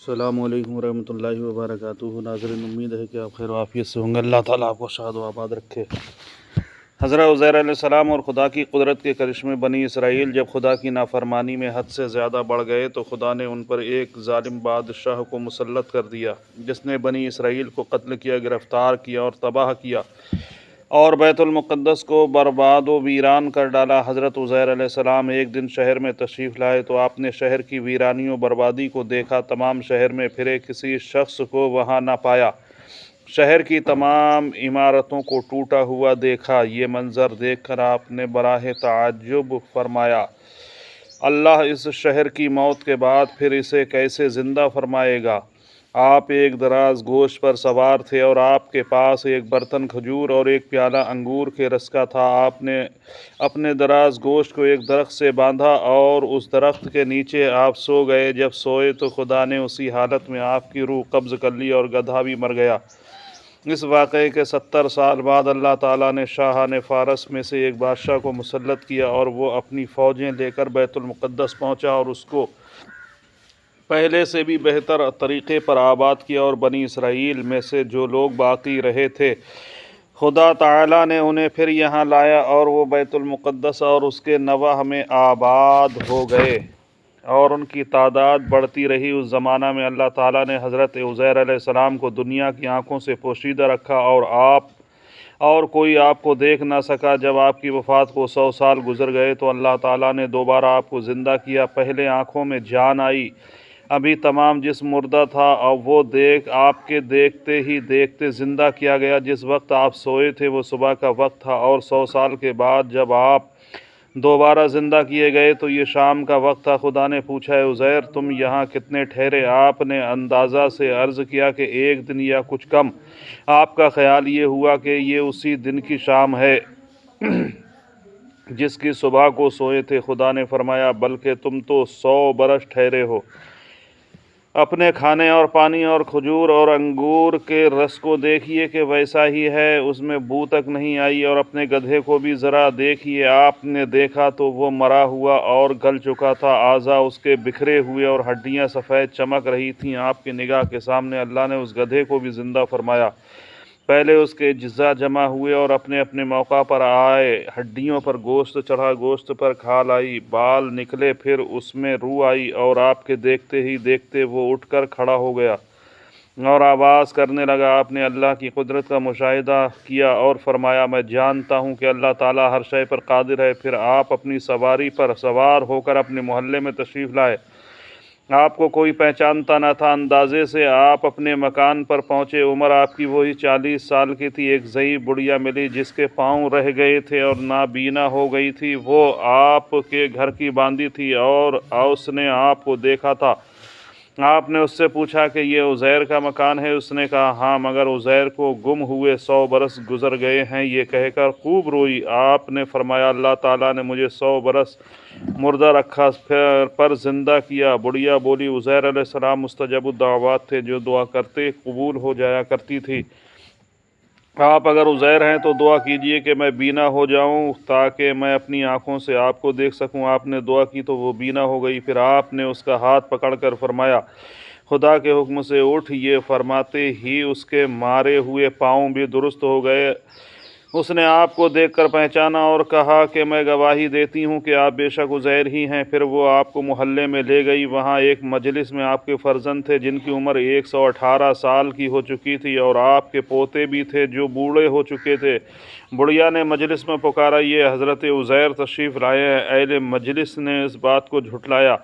السلام علیکم ورحمۃ اللہ وبرکاتہ۔ ناظرین، امید ہے کہ آپ خیر و عافیت سے ہوں گے۔ اللہ تعالیٰ آپ کو شاد و آباد رکھے۔ حضرت عزیر علیہ السلام اور خدا کی قدرت کے کرشمے بنی اسرائیل جب خدا کی نافرمانی میں حد سے زیادہ بڑھ گئے تو خدا نے ان پر ایک ظالم بادشاہ کو مسلط کر دیا، جس نے بنی اسرائیل کو قتل کیا، گرفتار کیا اور تباہ کیا اور بیت المقدس کو برباد و ویران کر ڈالا۔ حضرت عزیر علیہ السلام ایک دن شہر میں تشریف لائے تو آپ نے شہر کی ویرانی و بربادی کو دیکھا۔ تمام شہر میں پھرے، کسی شخص کو وہاں نہ پایا۔ شہر کی تمام عمارتوں کو ٹوٹا ہوا دیکھا۔ یہ منظر دیکھ کر آپ نے براہ تعجب فرمایا، اللہ اس شہر کی موت کے بعد پھر اسے کیسے زندہ فرمائے گا؟ آپ ایک دراز گوشت پر سوار تھے اور آپ کے پاس ایک برتن کھجور اور ایک پیالہ انگور کے رس کا تھا۔ آپ نے اپنے دراز گوشت کو ایک درخت سے باندھا اور اس درخت کے نیچے آپ سو گئے۔ جب سوئے تو خدا نے اسی حالت میں آپ کی روح قبض کر لی اور گدھا بھی مر گیا۔ اس واقعے کے 70 سال بعد اللہ تعالیٰ نے شاہان فارس میں سے ایک بادشاہ کو مسلط کیا اور وہ اپنی فوجیں لے کر بیت المقدس پہنچا اور اس کو پہلے سے بھی بہتر طریقے پر آباد کیا، اور بنی اسرائیل میں سے جو لوگ باقی رہے تھے خدا تعالیٰ نے انہیں پھر یہاں لایا اور وہ بیت المقدس اور اس کے نواح میں آباد ہو گئے اور ان کی تعداد بڑھتی رہی۔ اس زمانہ میں اللہ تعالیٰ نے حضرت عزیر علیہ السلام کو دنیا کی آنکھوں سے پوشیدہ رکھا اور کوئی آپ کو دیکھ نہ سکا۔ جب آپ کی وفات کو 100 سال گزر گئے تو اللہ تعالیٰ نے دوبارہ آپ کو زندہ کیا۔ پہلے آنکھوں میں جان آئی، ابھی تمام جسم مردہ تھا، اور وہ آپ کے دیکھتے ہی دیکھتے زندہ کیا گیا۔ جس وقت آپ سوئے تھے وہ صبح کا وقت تھا، اور 100 سال کے بعد جب آپ دوبارہ زندہ کیے گئے تو یہ شام کا وقت تھا۔ خدا نے پوچھا، اے عزیر، تم یہاں کتنے ٹھہرے؟ آپ نے اندازہ سے عرض کیا کہ 1 دن یا کچھ کم۔ آپ کا خیال یہ ہوا کہ یہ اسی دن کی شام ہے جس کی صبح کو سوئے تھے۔ خدا نے فرمایا، بلکہ تم تو 100 برس ٹھہرے ہو۔ اپنے کھانے اور پانی اور کھجور اور انگور کے رس کو دیکھیے کہ ویسا ہی ہے، اس میں بو تک نہیں آئی، اور اپنے گدھے کو بھی ذرا دیکھیے۔ آپ نے دیکھا تو وہ مرا ہوا اور گل چکا تھا، اعضاء اس کے بکھرے ہوئے اور ہڈیاں سفید چمک رہی تھیں۔ آپ کی نگاہ کے سامنے اللہ نے اس گدھے کو بھی زندہ فرمایا۔ پہلے اس کے اجزاء جمع ہوئے اور اپنے اپنے موقع پر آئے۔ ہڈیوں پر گوشت چڑھا، گوشت پر کھال آئی، بال نکلے، پھر اس میں روح آئی، اور آپ کے دیکھتے ہی دیکھتے وہ اٹھ کر کھڑا ہو گیا اور آواز کرنے لگا۔ آپ نے اللہ کی قدرت کا مشاہدہ کیا اور فرمایا، میں جانتا ہوں کہ اللہ تعالیٰ ہر شے پر قادر ہے۔ پھر آپ اپنی سواری پر سوار ہو کر اپنے محلے میں تشریف لائے۔ آپ کو کوئی پہچانتا نہ تھا۔ اندازے سے آپ اپنے مکان پر پہنچے۔ عمر آپ کی وہی 40 سال کی تھی۔ ایک ضعیف بڑھیا ملی جس کے پاؤں رہ گئے تھے اور نابینا ہو گئی تھی، وہ آپ کے گھر کی باندھی تھی اور اس نے آپ کو دیکھا تھا۔ آپ نے اس سے پوچھا کہ یہ عزیر کا مکان ہے؟ اس نے کہا، ہاں، مگر عزیر کو گم ہوئے 100 برس گزر گئے ہیں۔ یہ کہہ کر خوب روئی۔ آپ نے فرمایا، اللہ تعالیٰ نے مجھے 100 برس مردہ رکھا پر زندہ کیا۔ بڑھیا بولی، عزیر علیہ السلام مستجاب الدعوات تھے، جو دعا کرتے قبول ہو جایا کرتی تھی۔ آپ اگر عزیر ہیں تو دعا کیجیے کہ میں بینا ہو جاؤں تاکہ میں اپنی آنکھوں سے آپ کو دیکھ سکوں۔ آپ نے دعا کی تو وہ بینا ہو گئی۔ پھر آپ نے اس کا ہاتھ پکڑ کر فرمایا، خدا کے حکم سے اٹھ۔ یہ فرماتے ہی اس کے مارے ہوئے پاؤں بھی درست ہو گئے۔ اس نے آپ کو دیکھ کر پہچانا اور کہا کہ میں گواہی دیتی ہوں کہ آپ بے شک عزیر ہی ہیں۔ پھر وہ آپ کو محلے میں لے گئی۔ وہاں ایک مجلس میں آپ کے فرزند تھے جن کی عمر 118 سال کی ہو چکی تھی، اور آپ کے پوتے بھی تھے جو بوڑھے ہو چکے تھے۔ بڑھیا نے مجلس میں پکارا، یہ حضرت عزیر تشریف لائے ہیں۔ اہل مجلس نے اس بات کو جھٹلایا۔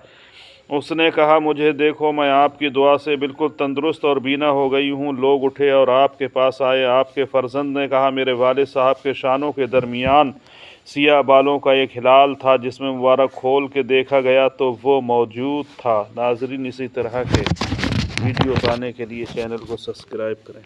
اس نے کہا، مجھے دیکھو، میں آپ کی دعا سے بالکل تندرست اور بینا ہو گئی ہوں۔ لوگ اٹھے اور آپ کے پاس آئے۔ آپ کے فرزند نے کہا، میرے والد صاحب کے شانوں کے درمیان سیاہ بالوں کا ایک ہلال تھا جس میں مبارک کھول کے دیکھا گیا تو وہ موجود تھا۔ ناظرین، اسی طرح کے ویڈیو پانے کے لیے چینل کو سبسکرائب کریں۔